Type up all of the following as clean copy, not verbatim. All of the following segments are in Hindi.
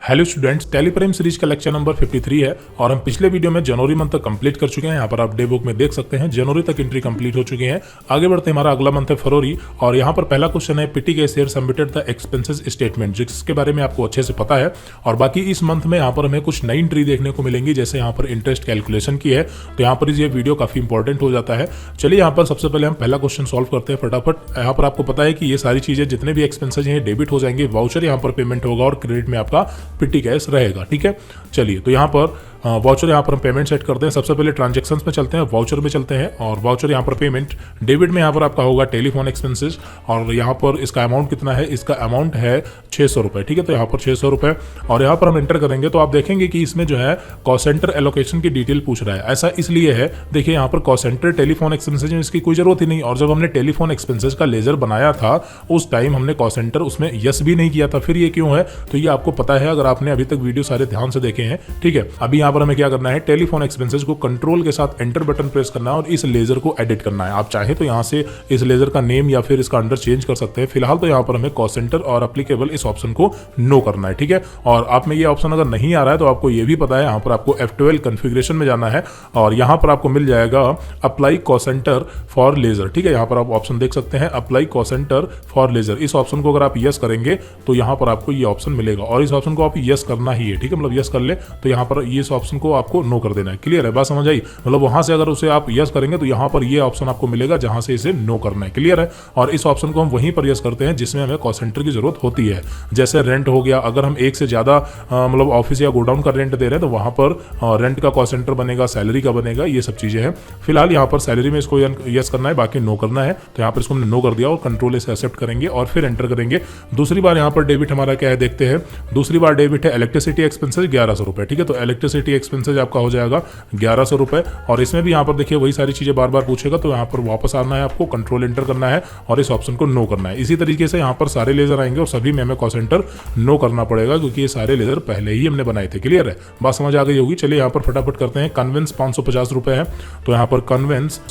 हेलो स्टूडेंट्स, टेलीप्राइम सीरीज का लेक्चर नंबर 53 है और हम पिछले वीडियो में जनवरी मंथ तक कंप्लीट कर चुके हैं। यहाँ पर आप डे बुक में देख सकते हैं जनवरी तक एंट्री कंप्लीट हो चुकी है। आगे बढ़ते हमारा अगला मंथ है फरवरी और यहाँ पर पहला क्वेश्चन है पीटी के share submitted the expenses statement, जिसके बारे में आपको अच्छे से पता है। और बाकी इस मंथ में यहाँ पर हमें कुछ नई एंट्री देखने को मिलेंगी, जैसे यहाँ पर इंटरेस्ट कैलकुलेशन की है, तो यहाँ पर ये वीडियो काफी इंपॉर्टेंट हो जाता है। चलिए यहाँ पर सबसे पहले हम पहला क्वेश्चन सॉल्व करते हैं फटाफट। यहाँ पर आपको पता है कि ये सारी चीजें जितने भी एक्सपेंसेस हैं डेबिट हो जाएंगे, वाउचर यहाँ पर पेमेंट होगा और क्रेडिट में आपका पीटी कैश रहेगा। ठीक है, चलिए तो यहाँ पर वाउचर यहाँ पर हम पेमेंट सेट करते हैं। सबसे पहले ट्रांजैक्शंस में चलते हैं, वाउचर में चलते हैं और वाउचर यहाँ पर पेमेंट डेबिट में यहाँ पर आपका होगा टेलीफोन एक्सपेंसेस और यहाँ पर इसका अमाउंट कितना है, इसका अमाउंट है 600 रुपये। ठीक है, तो यहाँ पर 600 रुपये और यहाँ पर हम एंटर करेंगे तो आप देखेंगे कि इसमें जो है कॉस्ट सेंटर एलोकेशन की डिटेल पूछ रहा है। ऐसा इसलिए है, देखिए यहाँ पर कॉस्ट सेंटर टेलीफोन एक्सपेंसेस में इसकी कोई जरूरत ही नहीं, और जब हमने टेलीफोन एक्सपेंसेस का लेजर बनाया था उस टाइम हमने कॉस्ट सेंटर उसमें यस भी नहीं किया था। फिर ये क्यों है, तो ये आपको पता है अगर आपने अभी तक वीडियो सारे ध्यान से देखे हैं। ठीक है, अभी यहाँ पर हमें क्या करना है, टेलीफोन एक्सपेंसेस को कंट्रोल के साथ एंटर बटन प्रेस करना है और इस लेजर को एडिट करना है। आप चाहें तो यहाँ से इस लेजर का नेम या फिर इसका अंडर चेंज कर सकते हैं। फिलहाल तो यहाँ पर हमें कॉस्ट सेंटर और एप्लीकेबल इस ऑप्शन को नो करना है। ठीक है, और आप में ये ऑप्शन अगर नहीं आ रहा है तो आपको ये भी पता है, यहाँ पर आपको F12 कॉन्फ़िगरेशन में जाना है और यहाँ पर आपको मिल जाएगा apply cost centre for ledger. ठीक है, यहाँ पर आप ऑप्शन देख सकते हैं apply cost centre for ledger. इस ऑप्शन को अगर आप यस करेंगे तो यहाँ पर आपको ये ऑप्शन मिलेगा और इस ऑप्शन को आप यस करना ही है। ठीक है, मतलब यस कर ले तो यहाँ पर इस ऑप्शन को आपको नो कर देना है। क्लियर है, बात समझ आई? मतलब वहां से अगर उसे आप यस करेंगे तो यहाँ पर ये ऑप्शन आपको मिलेगा जहां से इसे नो करना है। क्लियर है, और इस ऑप्शन को हम वहीं पर यस करते हैं जिसमें हमें कॉस्ट सेंटर की जरूरत होती है। जैसे रेंट हो गया, अगर हम एक से ज्यादा मतलब ऑफिस या गोडाउन का रेंट दे रहे हैं तो वहां पर रेंट का कॉस्ट सेंटर बनेगा, सैलरी का बनेगा, ये सब चीजें हैं। फिलहाल यहाँ पर सैलरी में इसको यस करना है, बाकी नो करना है। तो यहाँ पर इसको हमने नो कर दिया और कंट्रोल से एक्सेप्ट करेंगे और फिर एंटर करेंगे। दूसरी बार यहाँ पर डेबिट हमारा क्या है देखते हैं। दूसरी बार डेबिट है इलेक्ट्रिसिटी एक्सपेंसेस 1100 रुपए। ठीक है, तो इलेक्ट्रिसिटी एक्सपेंसेस आपका हो जाएगा 1100 रुपए और इसमें भी यहाँ पर देखिए वही सारी चीजें बार बार पूछेगा, तो यहाँ पर वापस आना है, आपको कंट्रोल एंटर करना है और इस ऑप्शन को नो करना है। इसी तरीके से यहाँ पर सारे लेजर आएंगे और सभी में हमें कॉस्ट सेंटर नो करना पड़ेगा क्योंकि ये सारे लेजर पहले ही हमने बनाए थे। क्लियर है, बात समझ आ गई होगी। चलिए यहाँ पर फटाफट करते हैं। कन्वेंस 550 रुपए है, तो यहाँ पर कन्वेंस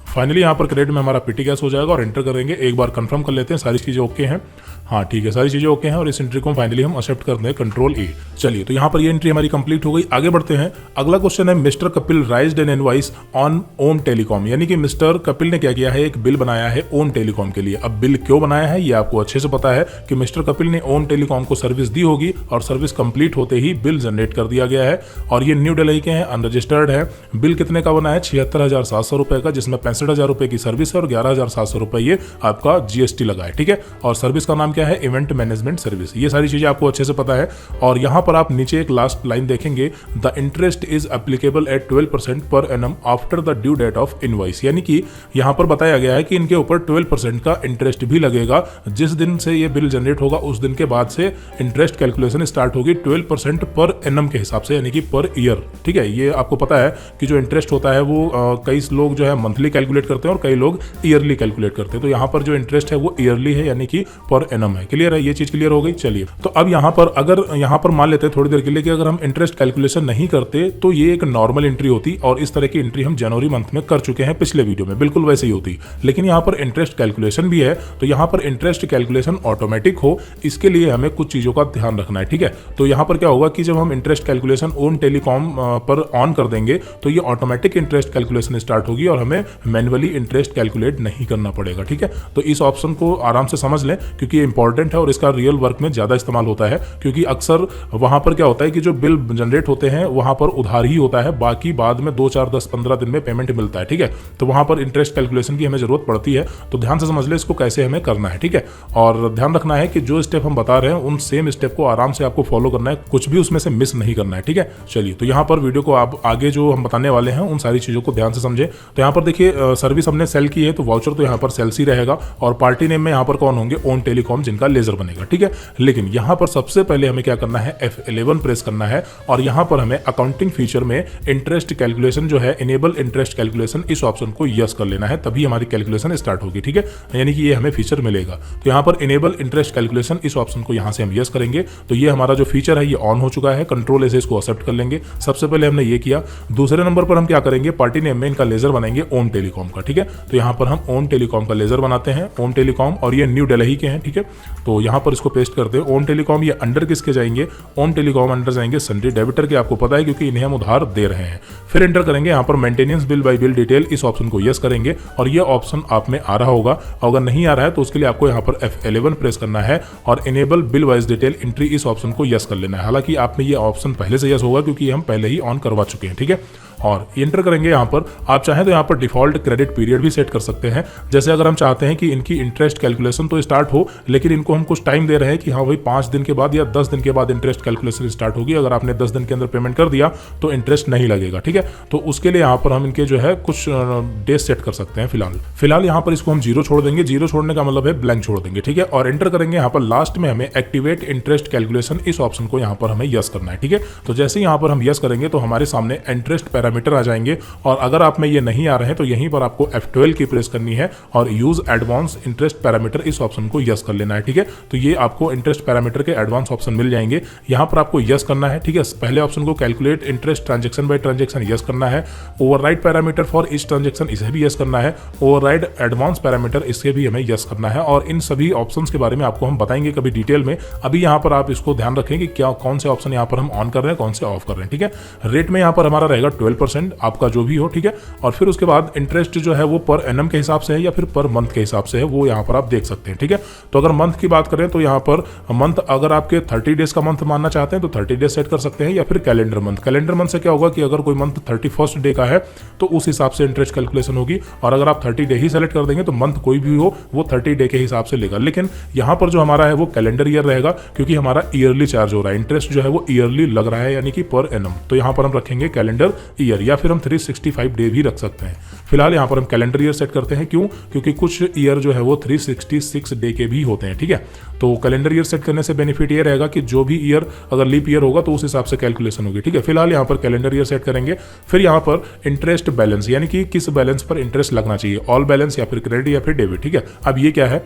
फाइनली यहाँ पर क्रेडिट में हमारा पीटी कैश हो जाएगा और एंटर करेंगे। एक बार कंफर्म कर लेते हैं सारी चीजें ओके हैं। हाँ ठीक है, सारी चीजें ओके हैं और इस एंट्री को फाइनली हम एक्सेप्ट करते हैं कंट्रोल ए। चलिए तो यहाँ पर ये एंट्री हमारी कंप्लीट हो गई। आगे बढ़ते हैं। अगला क्वेश्चन है mister Kapil raised an invoice on Om telecom, यानी कि मिस्टर कपिल ने क्या किया है, एक बिल बनाया है ओम टेलीकॉम के लिए। अब बिल क्यों बनाया है ये आपको अच्छे से पता है कि मिस्टर कपिल ने ओम टेलीकॉम को सर्विस दी होगी और सर्विस कंप्लीट होते ही बिल जनरेट कर दिया गया है और ये न्यू दिल्ली के हैं, अनरजिस्टर्ड है। बिल कितने का बना है, 76,700 रुपए का, जिसमें 65,000 रुपए की सर्विस है और 11,700 रुपए ये आपका जीएसटी लगा है। ठीक है, और सर्विस का नाम क्या है, इवेंट मैनेजमेंट सर्विस। ये सारी चीजें आपको अच्छे से पता है। और यहां पर आप नीचे एक लास्ट लाइन देखेंगे, the interest is applicable at 12% per annum after the due date of invoice, यानी कि यहां पर बताया गया है कि इनके ऊपर 12% का इंटरेस्ट भी लगेगा। जिस दिन से ये बिल जनरेट होगा उस दिन के बाद से इंटरेस्ट कैलकुलेशन स्टार्ट होगी 12% पर एनम के हिसाब से, यानी कि पर ईयर। ठीक है, ये आपको पता है कि जो इंटरेस्ट होता है वो कई लोग जो है मंथली कैलकुलेट करते हैं और कई लोग ईयरली कैलकुलेट करते हैं। तो यहां पर जो इंटरेस्ट है वो ईयरली है, यानी कि पर एनम है। क्लियर है, ये चीज क्लियर हो गई। चलिए तो अब यहाँ पर अगर यहाँ पर मान लेते हैं थोड़ी देर के लिए कि अगर हम इंटरेस्ट कैलकुलेशन नहीं करते तो ये एक नॉर्मल एंट्री होती और इस तरह की एंट्री हम जनवरी मंथ में कर चुके हैं पिछले वीडियो में, बिल्कुल वैसे ही होती। लेकिन यहाँ पर इंटरेस्ट कैलकुलेशन भी है, तो यहाँ पर इंटरेस्ट कैलकुलेशन ऑटोमेटिक हो इसके लिए हमें कुछ चीजों का ध्यान रखना है। ठीक है, तो यहाँ पर क्या होगा कि जब हम इंटरेस्ट कैलकुलेशन ओम टेलीकॉम पर ऑन कर देंगे तो ये ऑटोमेटिक इंटरेस्ट कैलकुलेशन स्टार्ट होगी और हमें मैन्युअली इंटरेस्ट कैलकुलेट नहीं करना पड़ेगा। ठीक है, तो इस ऑप्शन को आराम से समझ लें क्योंकि ये इंपॉर्टेंट है और इसका रियल वर्क में ज्यादा इस्तेमाल होता है, क्योंकि अक्सर वहां पर क्या होता है कि जो बिल जनरेट होते हैं वहां पर उधार ही होता है, बाकी बाद में 2, 4, 10, 15 दिन में पेमेंट मिलता है। ठीक है, तो वहां पर इंटरेस्ट कैलकुलेशन की हमें जरूरत पड़ती है, तो ध्यान से समझ ले इसको कैसे हमें करना है। ठीक है, और ध्यान रखना है कि जो स्टेप हम बता रहे हैं उन सेम स्टेप को आराम से आपको फॉलो करना है, कुछ भी उसमें से मिस नहीं करना है। ठीक है, चलिए तो यहाँ पर वीडियो को आप आगे जो हम बताने वाले हैं उन सारी चीजों को ध्यान से समझे। तो यहाँ पर देखिए सर्विस हमने सेल की है तो वाउचर तो यहाँ पर सेल्स ही रहेगा और पार्टी नेम में यहाँ पर कौन होंगे, ओम टेलीकॉम, जिनका लेजर बनेगा। ठीक है, लेकिन यहाँ पर सबसे पहले हमें क्या करना है, F11 प्रेस करना है और यहाँ पर हमें अकाउंटिंग फीचर में इंटरेस्ट कैलकुलेशन जो है, इनेबल इंटरेस्ट कैलकुलेशन, इस ऑप्शन को यस कर लेना है, तभी हमारी कैलकुलेशन स्टार्ट होगी। ठीक है, यानी कि ये हमें फीचर मिलेगा। तो यहाँ पर इनेबल इंटरेस्ट कैलकुलेशन इस ऑप्शन को यहाँ से हम यस करेंगे तो ये हमारा जो फीचर है ये ऑन हो चुका है। कंट्रोल से इसको एक्सेप्ट कर लेंगे। सबसे पहले हमने ये किया। दूसरे नंबर पर हम क्या करेंगे, पार्टी नेम में इनका लेजर बनाएंगे ओम टेलीकॉम। टेलीकॉम का, ठीक है। तो यहाँ पर हम ओम टेलीकॉम का लेजर बनाते हैं, ओम टेलीकॉम, और ये न्यू दिल्ली के हैं, ठीक है। तो यहाँ पर इसको पेस्ट करते हैं। ओम टेलीकॉम ये अंडर किसके जाएंगे, ओम टेलीकॉम अंडर जाएंगे सन्ड्री डेबिटर के, आपको पता है क्योंकि इन्हें हम उधार दे रहे हैं। फिर एंटर करेंगे यहाँ पर maintenance bill bye bill detail, इस ऑप्शन को यस करेंगे और ये ऑप्शन आप में आ रहा होगा। अगर नहीं आ रहा है तो उसके लिए आपको यहाँ पर F11 प्रेस करना है और enable bill wise detail entry, इस ऑप्शन को यस कर लेना है। हालांकि आप में ये ऑप्शन पहले से यस होगा क्योंकि हम पहले ही ऑन करवा चुके हैं, ठीक है। और एंटर करेंगे यहाँ पर, आप चाहें तो यहाँ पर डिफॉल्ट क्रेडिट पीरियड भी सेट कर सकते हैं। जैसे अगर हम चाहते हैं कि इनकी इंटरेस्ट कैलकुलेशन तो स्टार्ट हो, लेकिन इनको हम कुछ टाइम दे रहे हैं कि हाँ भाई 5 दिन के बाद या 10 दिन के बाद इंटरेस्ट कैलकुलेशन स्टार्ट होगी, अगर आपने 10 दिन के अंदर पेमेंट कर दिया तो इंटरेस्ट नहीं लगेगा, ठीक है। तो उसके लिए यहाँ पर हम इनके जो है कुछ डेज सेट कर सकते हैं। फिलहाल यहाँ पर इसको हम 0 छोड़ देंगे, 0 छोड़ने का मतलब है ब्लैंक छोड़ देंगे, ठीक है। और एंटर करेंगे यहाँ पर, लास्ट में हमें एक्टिवेट इंटरेस्ट कैलकुलेशन, इस ऑप्शन को यहाँ पर हमें यस करना है, ठीक है। तो जैसे यहाँ पर हम यस करेंगे तो हमारे सामने इंटरेस्ट पैरामीटर आ जाएंगे, और अगर आप में ये नहीं आ रहे हैं तो यहीं पर आपको F12 की प्रेस करनी है और यूज एडवांस इंटरेस्ट पैरामीटर, इस ऑप्शन को यस कर लेना है, ठीक है। तो ये आपको इंटरेस्ट पैरामीटर के एडवांस ऑप्शन मिल जाएंगे, यहाँ पर आपको यस करना है, ठीक है। पहले ऑप्शन को calculate interest transaction by transaction yes करना है, override parameter for each transaction इसे भी यस करना है, ओवरराइड एडवांस पैरामीटर इसके भी हमें यस करना है। और इन सभी ऑप्शन के बारे में आपको हम बताएंगे कभी डिटेल में। अभी यहाँ पर आप इसको ध्यान रखें कि क्या कौन से ऑप्शन यहाँ पर हम ऑन कर रहे हैं, कौन से ऑफ कर रहे हैं, ठीक है। रेट में यहाँ पर हमारा रहेगा 12%, आपका जो भी हो, ठीक है। और फिर उसके बाद इंटरेस्ट जो है वो पर एनम के हिसाब से है या फिर पर मंथ के हिसाब से है, वो यहाँ पर आप देख सकते हैं, ठीक है। तो अगर मंथ की बात करें तो यहाँ पर मंथ अगर आपके 30 डेज का मंथ मानना चाहते हैं तो 30 डेज सेट कर सकते हैं, या फिर कैलेंडर मंथ। कैलेंडर मंथ से क्या होगा कि अगर कोई मंथ 31st डे का है तो उस हिसाब से इंटरेस्ट कैलकुलेशन होगी, और अगर आप 30 डे ही सेलेक्ट कर देंगे तो मंथ कोई भी हो वो 30 डे के हिसाब से लेगा। लेकिन यहाँ पर जो हमारा है वो कैलेंडर ईयर रहेगा, क्योंकि हमारा ईयरली चार्ज हो रहा है, इंटरेस्ट जो है वो ईयरली लग रहा है, यानी कि पर एनम। तो यहाँ पर हम रखेंगे कैलेंडर ईयर, या फिर हम 365 डे भी रख सकते हैं। फिलहाल यहाँ पर हम कैलेंडर ईयर सेट करते हैं, क्यों, क्योंकि कुछ ईयर जो है वो 366 डे के भी होते हैं, ठीक है। तो कैलेंडर ईयर सेट करने से बेनिफिट ये रहेगा कि जो भी ईयर अगर लीप ईयर होगा तो उस हिसाब से कैलकुलेशन होगी, ठीक है। फिलहाल यहाँ पर कैलेंडर ईयर सेट करेंगे। फिर यहाँ पर इंटरेस्ट बैलेंस, यानी कि किस बैलेंस पर इंटरेस्ट लगना चाहिए, ऑल बैलेंस या फिर क्रेडिट या फिर डेबिट, ठीक है। अब ये क्या है,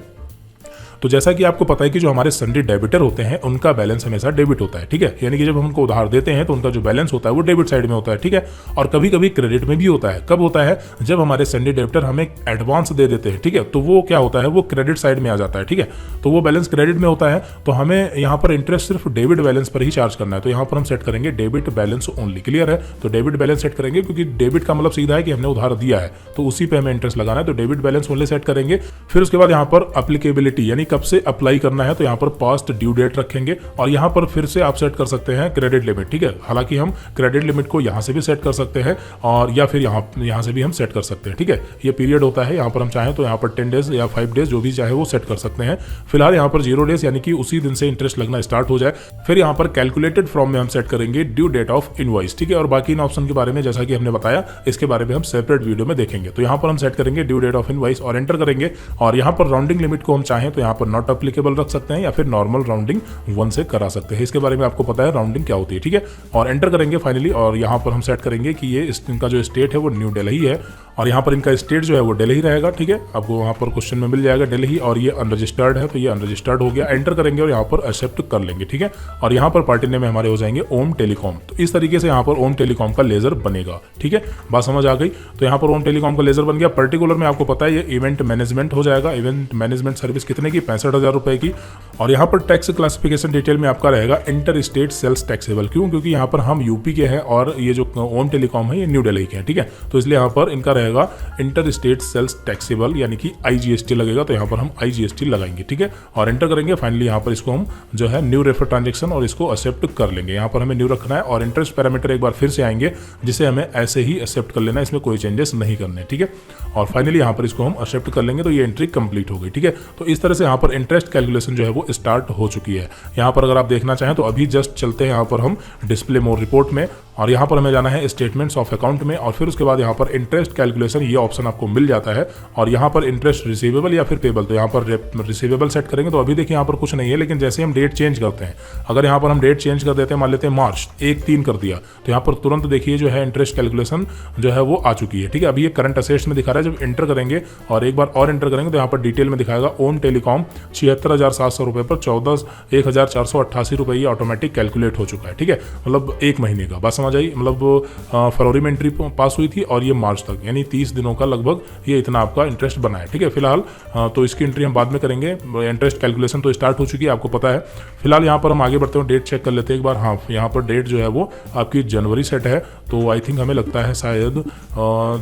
तो जैसा कि आपको पता है कि जो हमारे सन्ड्री डेबिटर होते हैं उनका बैलेंस हमेशा डेबिट होता है, ठीक है। यानी कि जब हम उनको उधार देते हैं तो उनका जो बैलेंस होता है वो डेबिट साइड में होता है, ठीक है। और कभी कभी क्रेडिट में भी होता है। कब होता है, जब हमारे सन्ड्री डेबिटर हमें एडवांस दे देते हैं, ठीक है, तो वो क्या होता है, वो क्रेडिट साइड में आ जाता है, ठीक है। तो वो बैलेंस क्रेडिट में होता है, तो हमें यहाँ पर इंटरेस्ट सिर्फ डेबिट बैलेंस पर ही चार्ज करना है। तो यहाँ पर हम सेट करेंगे डेबिट बैलेंस ओनली, क्लियर है। तो डेबिट बैलेंस सेट करेंगे, क्योंकि डेबिट का मतलब सीधा है कि हमने उधार दिया है तो उसी पे हमें इंटरेस्ट लगाना है, तो डेबिट बैलेंस ओनली सेट करेंगे। फिर उसके बाद यहाँ पर एप्लीकेबिलिटी, यानी कब से अप्लाई करना है, तो यहाँ पर पास्ट ड्यू डेट रखेंगे, और यहाँ पर फिर से आप सेट कर सकते हैं क्रेडिट लिमिट, ठीक है। हालांकि हम क्रेडिट लिमिट को यहाँ से भी सेट कर सकते हैं और या फिर यहाँ से भी हम सेट कर सकते हैं, ठीक है। ये पीरियड होता है, यहाँ पर हम चाहें तो यहाँ पर 10 डेज या 5 डेज जो भी चाहे वो सेट कर सकते हैं। फिलहाल यहाँ पर 0 डेज, यानी कि उसी दिन से इंटरेस्ट लगना स्टार्ट हो जाए। फिर यहाँ पर कैलकुलेटेड फ्रॉम में हम सेट करेंगे ड्यू डेट ऑफ इनवॉइस, ठीक है। और बाकी इन ऑप्शन के बारे में जैसा कि हमने बताया, इसके बारे में हम सेपरेट वीडियो में देखेंगे। तो यहाँ पर हम सेट करेंगे ड्यू डेट ऑफ इनवॉइस और एंटर करेंगे, और यहाँ पर राउंडिंग लिमिट को हम चाहें तो यहाँ पर नॉट एप्लीकेबल रख सकते हैं या फिर नॉर्मल राउंडिंग 1 से करा सकते हैं। इसके बारे में आपको पता है राउंडिंग क्या होती है, ठीक है। और एंटर करेंगे फाइनली, और यहाँ पर हम सेट करेंगे कि ये इनका जो स्टेट है वो न्यू दिल्ली है, और यहाँ पर इनका स्टेट जो है वो दिल्ली रहेगा, ठीक है। आपको वहाँ पर क्वेश्चन में मिल जाएगा दिल्ली, और ये अनरजिस्टर्ड है तो ये अनरजिस्टर्ड हो गया। एंटर करेंगे और यहाँ पर एक्सेप्ट कर लेंगे, ठीक है। और यहाँ पर पार्टी नेम में हमारे हो जाएंगे ओम टेलीकॉम। तो इस तरीके से यहाँ पर ओम टेलीकॉम का लेजर बनेगा, ठीक है। बात समझ आ गई। तो यहाँ पर ओम टेलीकॉम का लेजर बन गया। पर्टिकुलर में आपको पता है ये इवेंट मैनेजमेंट हो जाएगा। इवेंट मैनेजमेंट सर्विस कितने की, 65,000 रुपए की। और यहाँ पर टैक्स क्लासिफिकेशन डिटेल में आपका रहेगा इंटर स्टेट सेल्स टैक्सेबल, क्यों, क्योंकि यहाँ पर हम यूपी के हैं और ये जो ओम टेलीकॉम है ये न्यू दिल्ली के हैं, ठीक है। तो इसलिए यहाँ पर इनका रहेगा इंटर स्टेट सेल्स टैक्सेबल, यानी कि IGST लगेगा, तो यहाँ पर हम IGST लगाएंगे, ठीक है। और एंटर करेंगे। फाइनली यहाँ पर इसको हम जो है न्यू रेफर ट्रांजेक्शन और इसको एक्सेप्ट कर लेंगे। यहाँ पर हमें न्यू रखना है, और इंटरेस्ट पैरामीटर एक बार फिर से आएंगे जिसे हमें ऐसे ही एक्सेप्ट कर लेना है, इसमें कोई चेंजेस नहीं करने, ठीक है। और फाइनली यहाँ पर इसको हम एक्सेप्ट कर लेंगे, तो ये एंट्री कंप्लीट हो गई, ठीक है। तो इस तरह से यहाँ पर इंटरेस्ट कैलकुलेशन जो है वो स्टार्ट हो चुकी है। यहाँ पर अगर आप देखना चाहें तो अभी जस्ट चलते हैं यहाँ पर हम डिस्प्ले मोर रिपोर्ट में, और यहाँ पर हमें जाना है स्टेटमेंट्स ऑफ अकाउंट में, और फिर उसके बाद यहाँ पर इंटरेस्ट कैलकुलेशन ये ऑप्शन आपको मिल जाता है। और यहाँ पर इंटरेस्ट रिसीवेबल या फिर पेबल, तो यहाँ पर रिसीवेबल सेट करेंगे। तो अभी देखिए यहाँ पर कुछ नहीं है, लेकिन जैसे हम डेट चेंज करते हैं, अगर यहाँ पर हम डेट चेंज कर देते हैं, मान लेते हैं मार्च 1/3 कर दिया, तो यहाँ पर तुरंत देखिए जो है इंटरेस्ट कैलकुलेशन जो है वो आ चुकी है, ठीक है। अभी ये करंट असेट्स में दिखा रहा है। जब एंटर करेंगे और एक बार और एंटर करेंगे तो यहाँ पर डिटेल में दिखाएगा ओम टेलीकॉम 76,700 रुपये पर 14,488 रुपये ये ऑटोमेटिक कैलकुलेट हो चुका है। ठीक है, मतलब एक महीने का, बात समझ आई। मतलब फरवरी में एंट्री पास हुई थी और ये मार्च तक, यानी 30 दिनों का लगभग ये इतना आपका इंटरेस्ट बना है। ठीक है, फिलहाल तो इसकी एंट्री हम बाद में करेंगे, इंटरेस्ट कैलकुलेशन तो स्टार्ट हो चुकी है, आपको पता है। फिलहाल यहाँ पर हम आगे बढ़ते हैं, डेट चेक कर लेते हैं एक बार। हाँ, यहाँ पर डेट जो है वो आपकी जनवरी सेट है, तो आई थिंक हमें लगता है शायद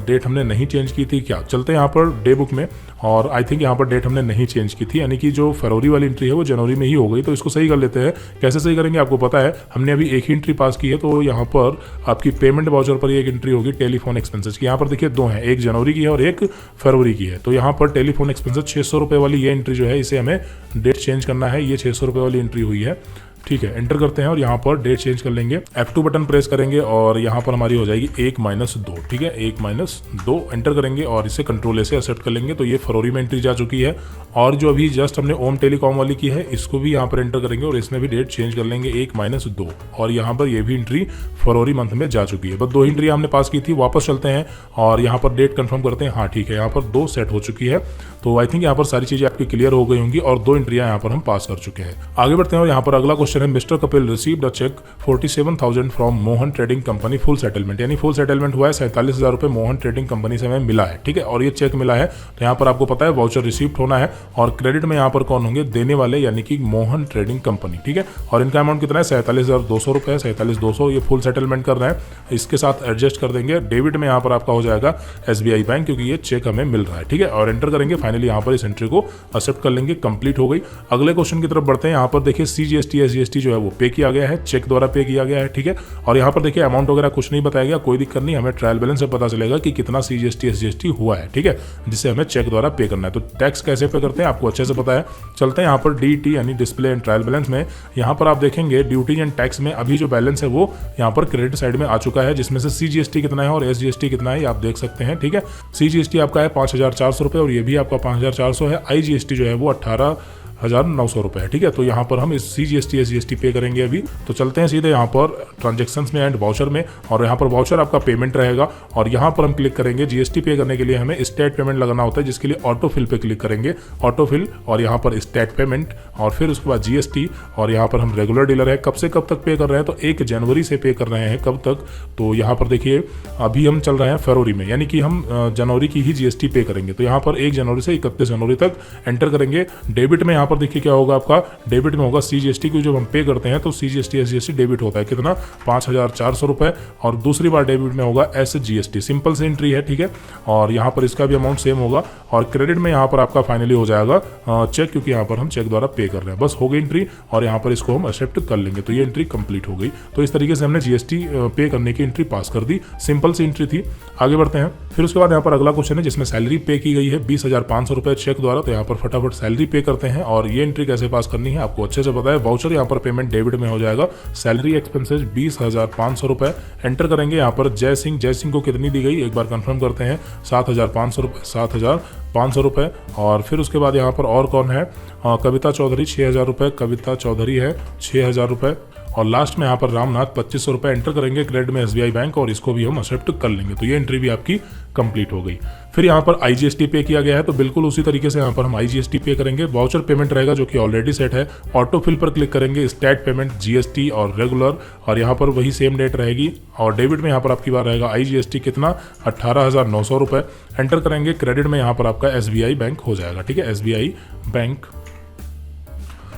डेट हमने नहीं चेंज की थी क्या। चलते हैं यहाँ पर डे बुक में, और आई थिंक यहाँ पर डेट हमने नहीं चेंज की थी, यानी कि जो फरवरी वाली एंट्री है वो जनवरी में ही हो गई। तो इसको सही कर लेते हैं। कैसे सही करेंगे आपको पता है, हमने अभी एक ही एंट्री पास की है, तो यहाँ पर आपकी पेमेंट वाउचर पर एक एंट्री होगी टेलीफोन एक्सपेंसेस की। यहाँ पर देखिए दो हैं, एक जनवरी की है और एक फरवरी की है। तो यहाँ पर टेलीफोन एक्सपेंसेस 600 रुपये वाली ये एंट्री जो है, इसे हमें डेट चेंज करना है। ये 600 रुपये वाली एंट्री हुई है। ठीक है, एंटर करते हैं और यहाँ पर डेट चेंज कर लेंगे, F2 बटन प्रेस करेंगे और यहाँ पर हमारी हो जाएगी 1-2। ठीक है, 1-2 एंटर करेंगे और इसे कंट्रोल ए से एक्सेप्ट कर लेंगे। तो ये फरवरी में एंट्री जा चुकी है। और जो अभी जस्ट हमने ओम टेलीकॉम वाली की है, इसको भी यहाँ पर एंटर करेंगे और इसमें भी डेट चेंज कर लेंगे 1-2। और यहाँ पर ये भी एंट्री फरवरी मंथ में जा चुकी है। बस 2 एंट्री हमने पास की थी। वापस चलते हैं और यहाँ पर डेट कंफर्म करते हैं। हाँ ठीक है, यहाँ पर 2 सेट हो चुकी है। तो आई थिंक यहाँ पर सारी चीजें आपकी क्लियर हो गई होंगी और 2 एंट्रियां यहाँ पर हम पास कर चुके हैं। आगे बढ़ते हैं और यहाँ पर अगला क्वेश्चन है, mister Kapil received a cheque 47,000 from Mohan trading company full settlement, यानी फुल सेटलमेंट हुआ है, 47,000 रुपये मोहन ट्रेडिंग कंपनी से हमें मिला है। ठीक है, और ये चेक मिला है, तो यहाँ पर आपको पता है वाउचर रिसीव्ड होना है और क्रेडिट में यहाँ पर कौन होंगे, देने वाले, यानी कि मोहन ट्रेडिंग कंपनी। ठीक है, और इनका अमाउंट कितना है, 47,200 रुपये, 47,200 ये फुल सेटलमेंट कर रहे हैं। इसके साथ एडजस्ट कर देंगे। डेबिट में यहाँ पर आपका हो जाएगा SBI बैंक, क्योंकि ये चेक हमें मिल रहा है। ठीक है, और एंटर करेंगे। फाइनली यहाँ पर इस एंट्री को एक्सेप्ट कर लेंगे, कंप्लीट हो गई। अगले क्वेश्चन की तरफ बढ़ते हैं। यहाँ पर देखिए CGST SGST जो है वो पे किया गया है, चेक द्वारा पे किया गया है। ठीक है, और यहाँ पर देखिए अमाउंट वगैरह कुछ नहीं बताया गया, कोई दिक्कत नहीं, हमें ट्रायल बैलेंस से पता चलेगा कि कितना CGST SGST हुआ है। ठीक है, जिसे हमें चेक द्वारा पे करना है। तो टैक्स कैसे पे करते हैं आपको अच्छे से पता है। चलते हैं यहाँ पर DT यानी डिस्प्ले एंड ट्रायल बैलेंस में। यहाँ पर आप देखेंगे ड्यूटी एंड टैक्स में अभी जो बैलेंस है वो यहाँ पर क्रेडिट साइड में आ चुका है, जिसमें से CGST कितना है और SGST कितना है ये आप देख सकते हैं। ठीक है, CGST आपका है 5,400 रुपये और ये भी आपका 5,400 है। IGST जो है वो 18,900 रुपये है। ठीक है, तो यहाँ पर हम इस CGST SGST पे करेंगे अभी। तो चलते हैं सीधे यहाँ पर ट्रांजेक्शन्स में एंड वाउचर में, और यहाँ पर वाउचर आपका पेमेंट रहेगा और यहाँ पर हम क्लिक करेंगे। GST पे करने के लिए हमें स्टेट पेमेंट लगाना होता है, जिसके लिए ऑटो फिल पे क्लिक करेंगे, ऑटो फिल और यहाँ पर स्टेट पेमेंट और फिर उसके बाद GST। और यहाँ पर हम रेगुलर डीलर है, कब से कब तक पे कर रहे हैं, तो 1 जनवरी से पे कर रहे हैं। कब तक, तो यहाँ पर देखिए अभी हम चल रहे हैं फरवरी में, यानी कि हम जनवरी की ही GST पे करेंगे। तो यहाँ पर 1 जनवरी से 31 जनवरी तक एंटर करेंगे। डेबिट में यहाँ पर देखिए क्या होगा, आपका डेबिट में होगा CGST को जब हम पे करते हैं तो CGST SGST डेबिट होता है कितना, 5,400 रुपये। और दूसरी बार डेबिट में होगा SGST, सिंपल से एंट्री है। ठीक है, और यहाँ पर इसका भी अमाउंट सेम होगा। और क्रेडिट में यहाँ पर आपका फाइनली हो जाएगा चेक, क्योंकि यहाँ पर हम चेक द्वारा पे कर रहे हैं। बस हो गई एंट्री और यहाँ पर इसको हम एक्सेप्ट कर लेंगे। तो ये एंट्री कंप्लीट हो गई। तो इस तरीके से हमने GST पे करने की एंट्री पास कर दी, सिंपल सी एंट्री थी। आगे बढ़ते हैं। फिर उसके बाद यहाँ पर अगला क्वेश्चन है जिसमें सैलरी पे की गई है 20,500 रुपये चेक द्वारा। तो यहाँ पर फटाफट सैलरी पे करते हैं और ये एंट्री कैसे पास करनी है आपको अच्छे से पता है। वाउचर यहाँ पर पेमेंट डेबिट में हो जाएगा, सैलरी एक्सपेंसेस 20,500 रुपये एंटर करेंगे। यहाँ पर जय सिंह को कितनी दी गई एक बार कंफर्म करते हैं, 7,500 रुपये, 7,500 रुपये। और फिर उसके बाद यहाँ पर और कौन है, कविता चौधरी 6,000 रुपये, कविता चौधरी है 6,000 रुपये। और लास्ट में यहाँ पर रामनाथ 2,500 रुपये एंटर करेंगे क्रेडिट में SBI बैंक, और इसको भी हम एक्सेप्ट कर लेंगे। तो ये एंट्री भी आपकी कंप्लीट हो गई। फिर यहाँ पर IGST पे किया गया है, तो बिल्कुल उसी तरीके से यहाँ पर हम IGST पे करेंगे। वाउचर पेमेंट रहेगा जो कि ऑलरेडी सेट है, ऑटो फिल पर क्लिक करेंगे, स्टेट पेमेंट, GST और रेगुलर, और यहाँ पर वही सेम डेट रहेगी। और डेबिट में यहाँ पर आपकी बार रहेगा IGST कितना, 18,900 रुपये एंटर करेंगे। क्रेडिट में यहाँ पर आपका SBI बैंक हो जाएगा। ठीक है, SBI बैंक,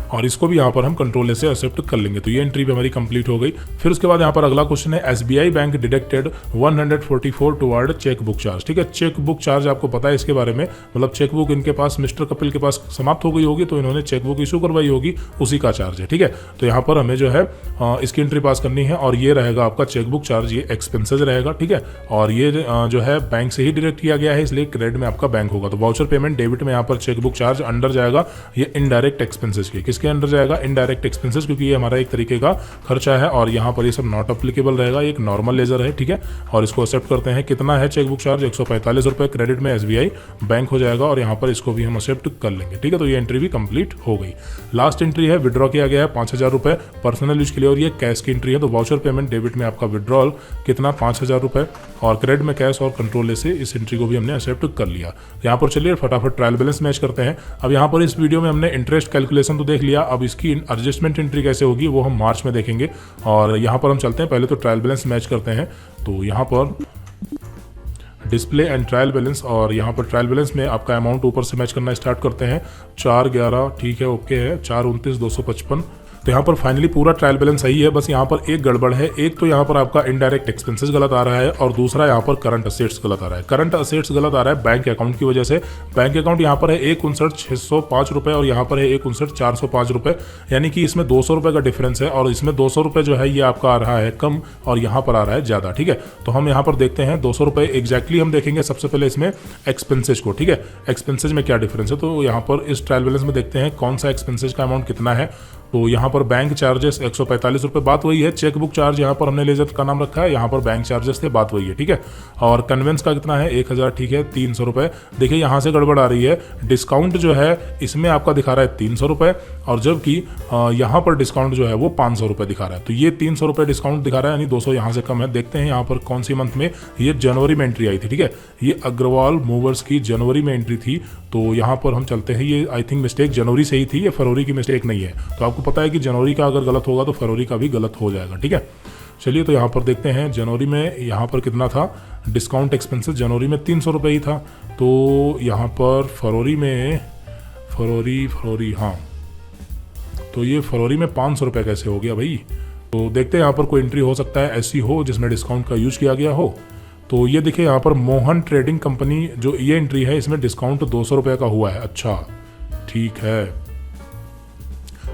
और इसको भी यहाँ पर हम कंट्रोल से एक्सेप्ट कर लेंगे। तो ये एंट्री भी हमारी कंप्लीट हो गई। फिर उसके बाद यहाँ पर अगला क्वेश्चन है, SBI bank deducted 144 toward cheque book charge. ठीक है, चेक बुक चार्ज आपको पता है इसके बारे में, मतलब चेक बुक इनके पास मिस्टर कपिल के पास समाप्त हो गई होगी, तो इन्होंने चेक बुक इशू करवाई होगी, उसी का चार्ज है। ठीक है, तो यहाँ पर हमें जो है इसकी एंट्री पास करनी है और ये रहेगा आपका चेक बुक चार्ज, ये एक्सपेंसेस रहेगा। ठीक है, और ये जो है बैंक से ही डिडक्ट किया गया है, इसलिए क्रेडिट में आपका बैंक होगा। तो वाउचर पेमेंट डेबिट में यहाँ पर चेक बुक चार्ज अंडर जाएगा, ये इनडायरेक्ट एक्सपेंसेस के, किसके अंडर जाएगा, इनडायरेक्ट एक्सपेंसेस, क्योंकि ये हमारा एक तरीके का खर्चा है और यहाँ पर ये सब नॉट अप्लीकेबल रहेगा, एक नॉर्मल लेजर है। ठीक है, और इसको एक्सेप्ट करते हैं। कितना है चेक बुक चार्ज, 145 रुपये, क्रेडिट में SBI बैंक हो जाएगा और यहाँ पर इसको भी हम एक्सेप्ट कर लेंगे। ठीक है, तो ये एंट्री भी कंप्लीट हो गई। लास्ट एंट्री है, विड्रॉ किया गया है 5,000 रुपये पर्सनल यूज के लिए और ये कैश की एंट्री है। तो वाउचर पेमेंट डेबिट में आपका विड्रॉल कितना, 5,000 रुपये, और क्रेडिट में कैश और कंट्रोल से इस एंट्री को भी हमने एक्सेप्ट कर लिया। यहाँ पर चलिए फटाफट ट्रायल बैलेंस मैच करते हैं। अब यहाँ पर इस वीडियो में हमने इंटरेस्ट कैलकुलेशन तो देख लिया। अब इसकी एडजस्टमेंट एंट्री कैसे होगी वो हम मार्च में देखेंगे। और यहाँ पर हम चलते हैं, पहले तो ट्रायल बैलेंस मैच करते हैं। तो यहाँ पर डिस्प्ले एंड ट्रायल बैलेंस, और यहाँ पर ट्रायल बैलेंस में आपका अमाउंट ऊपर से मैच करना स्टार्ट करते हैं। 4/11 ठीक है, ओके है। 4/29/255। तो यहाँ पर फाइनली पूरा ट्रायल बैलेंस सही है, बस यहाँ पर एक गड़बड़ है। एक तो यहाँ पर आपका इनडायरेक्ट एक्सपेंसेस गलत आ रहा है, और दूसरा यहाँ पर करंट असेट्स गलत आ रहा है। करंट असेट्स गलत आ रहा है बैंक अकाउंट की वजह से। बैंक अकाउंट यहाँ पर है 1,59,605 रुपये और यहाँ पर है 1,59,405 रुपये, यानी कि इसमें 200 रुपये का डिफरेंस है। और इसमें 200 रुपये जो है ये आपका आ रहा है कम और यहाँ पर आ रहा है ज़्यादा। ठीक है, तो हम यहाँ पर देखते हैं 200 रुपये एग्जैक्टली हम देखेंगे सबसे पहले इसमें एक्सपेंसेज को। ठीक है, एक्सपेंसेज में क्या डिफरेंस है, तो यहाँ पर इस ट्रायल बैलेंस में देखते हैं कौन सा एक्सपेंसेज का अमाउंट कितना है। तो यहाँ पर बैंक चार्जेस 145 रुपये, बात वही है। चेकबुक चार्ज यहाँ पर हमने लेजर का नाम रखा है, यहाँ पर बैंक चार्जेस थे, बात वही है। ठीक है, और कन्वेंस का कितना है 1000, ठीक है 300 रुपये। देखिए यहाँ से गड़बड़ आ रही है, डिस्काउंट जो है इसमें आपका दिखा रहा है 300 रुपये, और जबकि यहाँ पर डिस्काउंट जो है वो 500 रुपये दिखा रहा है। तो ये 300 रुपये डिस्काउंट दिखा रहा है, यानी 200 यहाँ से कम है। देखते हैं यहाँ पर कौन सी मंथ में, ये जनवरी में एंट्री आई थी। ठीक है, ये अग्रवाल मूवर्स की जनवरी में एंट्री थी। तो यहाँ पर हम चलते हैं, ये आई थिंक मिस्टेक जनवरी से ही थी, ये फरवरी की मिस्टेक नहीं है। तो आपको पता है कि जनवरी का अगर गलत होगा तो फरवरी का भी गलत हो जाएगा। ठीक है, चलिए तो यहाँ पर देखते हैं जनवरी में यहाँ पर कितना था डिस्काउंट एक्सपेंसेस। जनवरी में 300 रुपये ही था। तो यहाँ पर फरवरी में फरवरी हाँ, तो ये फरवरी में 500 रुपये कैसे हो गया भाई। तो देखते हैं यहाँ पर कोई एंट्री हो सकता है ऐसी हो जिसमें डिस्काउंट का यूज किया गया हो। तो ये देखिए यहाँ पर मोहन ट्रेडिंग कंपनी जो ये एंट्री है इसमें डिस्काउंट 200 रुपये का हुआ है। अच्छा ठीक है,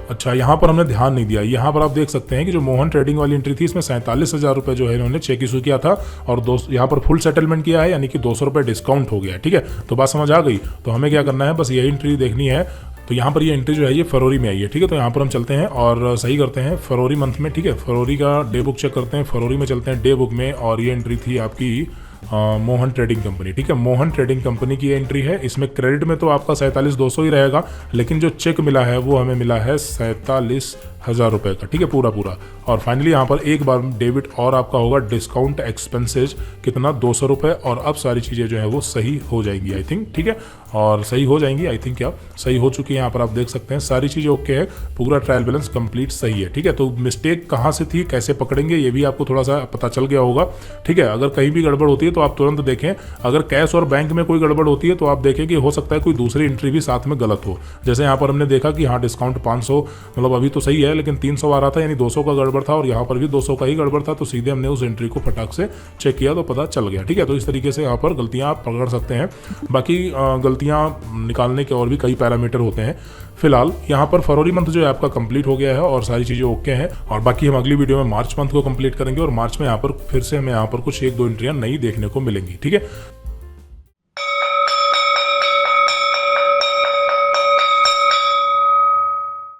अच्छा यहाँ पर हमने ध्यान नहीं दिया। यहाँ पर आप देख सकते हैं कि जो मोहन ट्रेडिंग वाली एंट्री थी इसमें 47,000 रुपये जो है इन्होंने चेक इशू किया था, और यहाँ पर फुल सेटलमेंट किया है, यानी कि 200 रुपये डिस्काउंट हो गया। ठीक है, तो बात समझ आ गई। तो हमें क्या करना है, बस यही एंट्री देखनी है। तो यहाँ पर ये एंट्री जो है ये फरवरी में आई है। ठीक है, तो यहाँ पर हम चलते हैं और सही करते हैं फरवरी मंथ में। ठीक है, फरवरी का डे बुक चेक करते हैं, फरवरी में चलते हैं डे बुक में, और ये एंट्री थी आपकी मोहन ट्रेडिंग कंपनी। ठीक है, मोहन ट्रेडिंग कंपनी की एंट्री है। इसमें क्रेडिट में तो आपका 47,200 ही रहेगा, लेकिन जो चेक मिला है वो हमें मिला है 47,000 रुपये का। ठीक है, पूरा। और फाइनली यहाँ पर एक बार डेबिट और आपका होगा डिस्काउंट एक्सपेंसेज कितना 200 रुपये, और अब सारी चीज़ें जो है वो सही हो जाएंगी आई थिंक। ठीक है, और सही हो जाएंगी आई थिंक, क्या सही हो चुकी है। यहाँ पर आप देख सकते हैं सारी चीज़ें ओके है, पूरा ट्रायल बैलेंस कंप्लीट सही है। ठीक है, तो मिस्टेक कहाँ से थी, कैसे पकड़ेंगे, ये भी आपको थोड़ा सा पता चल गया होगा। ठीक है, अगर कहीं भी गड़बड़ होती है तो आप तुरंत देखें। अगर कैश और बैंक में कोई गड़बड़ होती है तो आप देखें कि हो सकता है कोई दूसरी एंट्री भी साथ में गलत हो। जैसे यहाँ पर हमने देखा कि हाँ डिस्काउंट 500 मतलब अभी तो सही है, लेकिन 300 आ रहा था, यानी 200 का गड़बड़ था, और यहाँ पर भी 200 का ही गड़बड़ था। तो सीधे हमने उस एंट्री को फटाक से चेक किया तो पता चल गया। ठीक है, तो इस तरीके से यहाँ पर गलतियाँ आप पकड़ सकते हैं। बाकी गलतियाँ निकालने के और भी कई पैरामीटर होते हैं। फिलहाल यहाँ पर फरवरी मंथ जो है आपका कंप्लीट हो गया है और सारी चीज़ें ओके हैं, और बाकी हम अगली वीडियो में मार्च मंथ को कंप्लीट करेंगे, और मार्च में यहाँ पर फिर से हमें यहाँ पर कुछ 1-2 एंट्रियाँ नई देखने को मिलेंगी। ठीक है।